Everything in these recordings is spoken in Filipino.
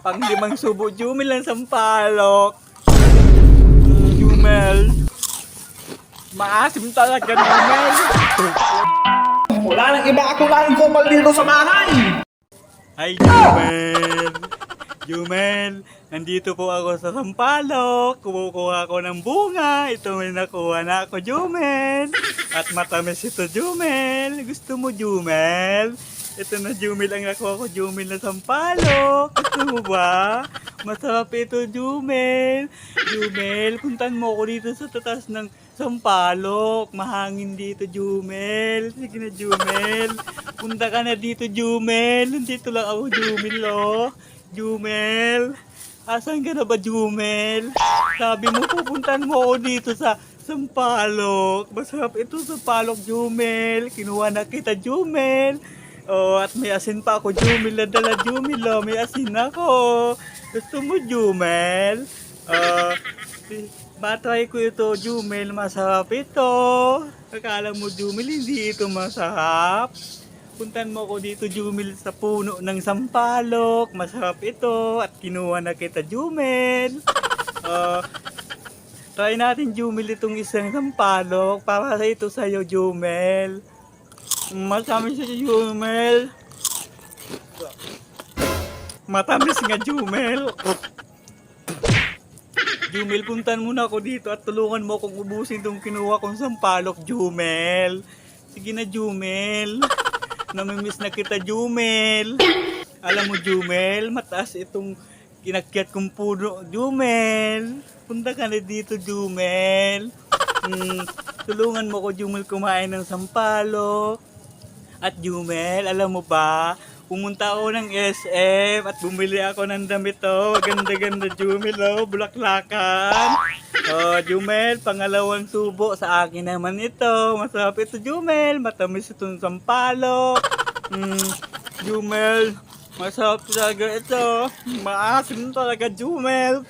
Pang-limang subo, Jumel ang sampalok. Jumel. Maasim talaga, Jumel. Wala nang iba ako lang kupal dito sa bahay. Ay, Jumel. Jumel, nandito po ako sa Sampalok. Kumukuha ako ng bunga. Ito may nakuha na ako, Jumel. At matamis ito, Jumel. Gusto mo, Jumel? Ito na, Jumel, ang nakuha ko, Jumel na Sampalok. Gusto mo ba? Masarap ito, Jumel. Jumel, puntan mo ako dito sa tatas ng Sampalok. Mahangin dito, Jumel. Sige na, Jumel. Punta ka na dito, Jumel. Nandito lang ako, Jumel, oh. Jumel, asan ka na ba, Jumel? Sabi mo, pupuntan mo ako dito sa Sampalok. Masarap ito sa Sampalok, Jumel. Kinuha na kita, Jumel. Oh, at may asin pa ako, Jumel. Nadala, Jumel, oh. May asin ako. Gusto mo, Jumel? Matry ko ito, Jumel. Masarap ito. Akala mo, Jumel, hindi ito masarap. Puntan mo ako dito, Jumel, sa puno ng sampalok. Masarap ito at kinuha na kita, Jumel. Try natin, Jumel, itong isang sampalok para sa ito sa'yo, Jumel. Matamis siya, Jumel. Matamis nga, Jumel. Jumel, puntan muna ako dito at tulungan mo akong ubusin itong kinuha kong sampalok, Jumel. Sige na, Jumel. Namimiss na kita, Jumel. Alam mo, Jumel, mataas itong kinakyat kong puno, Jumel. Punta ka na dito, Jumel. Tulungan mo ko, Jumel, kumain ng sampalok. At Jumel, alam mo ba, pumunta ako ng SM at bumili ako ng damit, oh. Ganda-ganda, Jumel, oh. Bulaklakan. Oh, Jumel, pangalawang subo sa akin naman ito. Masarap ito, Jumel. Matamis itong sampalok. Jumel, masarap talaga ito. Maasim talaga, Jumel.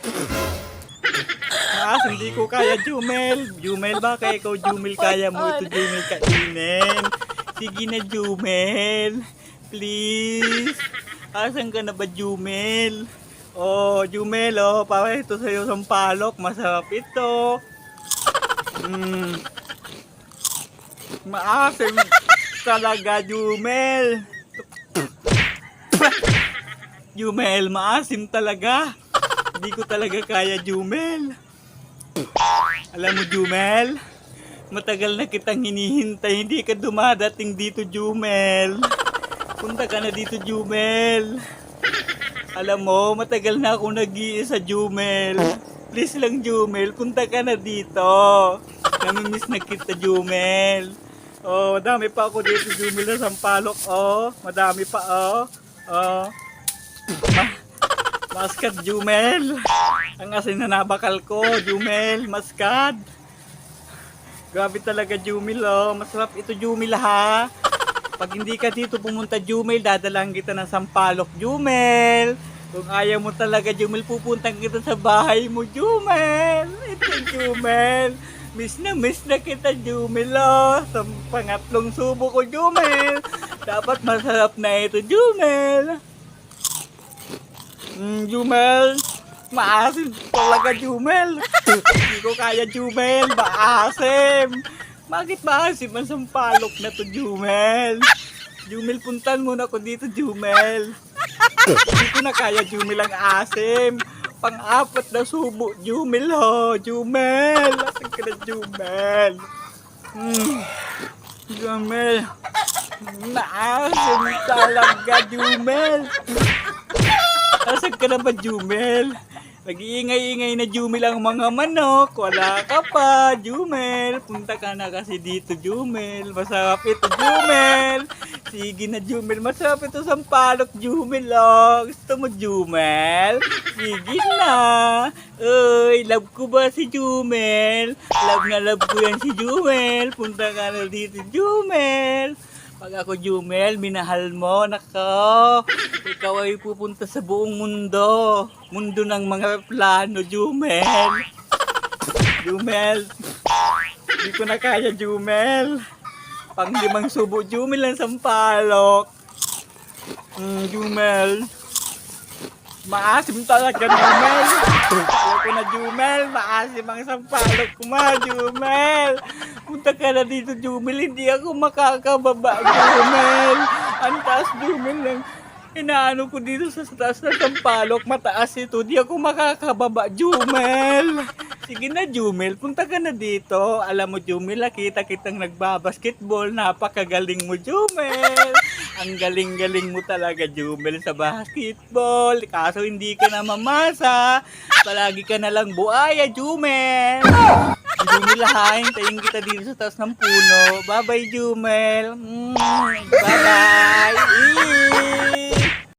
Maasim, hindi ko kaya, Jumel. Jumel, baka ikaw, Jumel, kaya mo ito, Jumel, kainin. Sige na, Jumel. Please. Asan ka na ba, Jumel? Oh, Jumel, oh, para ito sa'yo sampalok. Masarap ito. Maasim talaga, Jumel. Jumel, maasim talaga. Hindi ko talaga kaya, Jumel. Alam mo, Jumel, matagal na kitang hinihintay. Hindi ka dumadating dito, Jumel. Punta ka na dito, Jumel. Alam mo, matagal na akong nag-iisa, Jumel. Please lang, Jumel, punta ka na dito. Namimiss na kita, Jumel. Oh, madami pa ako dito, Jumel, na sampalok, oh. Madami pa, oh. Oh. Maskad, Jumel. Ang asin na nabakal ko, Jumel, maskad. Grabe talaga, Jumel, oh. Masarap ito, Jumel, ha. Pag hindi ka dito pumunta, Jumel, dadalang kita ng sampalok, Jumel. Kung ayaw mo talaga, Jumel, pupuntan kita sa bahay mo, Jumel. Ito, Jumel. Miss na kita, Jumel, oh. Sa pangatlong subo ko, Jumel. Dapat masarap na ito, Jumel. Jumel. Maasim talaga, Jumel. Hindi ko kaya, Jumel. Maasim. Bakit maasim ang sampalok na to, Jumel? Jumel, puntan muna ako dito, Jumel. Hindi ko na kaya, Jumel, ang asim. Pang-apat na subo, Jumel, ho. Jumel. Asan ka na, Jumel? Jumel. Naasim talaga, Jumel. Asan ka na ba, Jumel? Nag-iingay-ingay na, Jumel, ang mga manok. Wala ka pa, Jumel. Punta ka na kasi dito, Jumel. Masarap ito, Jumel. Sige na, Jumel. Masarap ito sampalok, Jumel, oh. Gusto mo, Jumel? Sige na. Uy, love ko ba si Jumel? Love na love ko yan si Jumel. Punta ka na dito, Jumel. Pag ako, Jumel, minahal mo, nako. Ikaw ay pupunta sa buong mundo. Mundo ng mga plano, Jumel. Jumel. Hindi ko na kaya, Jumel. Pang-limang subo, Jumel, ang sampalok. Jumel. Maasim talaga, Jumel. Ayoko na, Jumel. Maasim ang sampalok ko, Jumel. Punta ka na dito, Jumel. Hindi ako makakababa, Jumel. Ang taas, Jumel, lang. Inaano ko dito sa taas ng sampalok. Mataas ito. Di ako makakababa, Jumel. Sige na, Jumel. Punta ka na dito. Alam mo, Jumel, nakita kitang nagbabasketball. Napakagaling mo, Jumel. Ang galing-galing mo talaga, Jumel, sa basketball. Kaso hindi ka na mamasa. Palagi ka na lang buaya, Jumel. Jumel, hintayin kita dito sa taas ng puno. Bye-bye, Jumel. Bye-bye.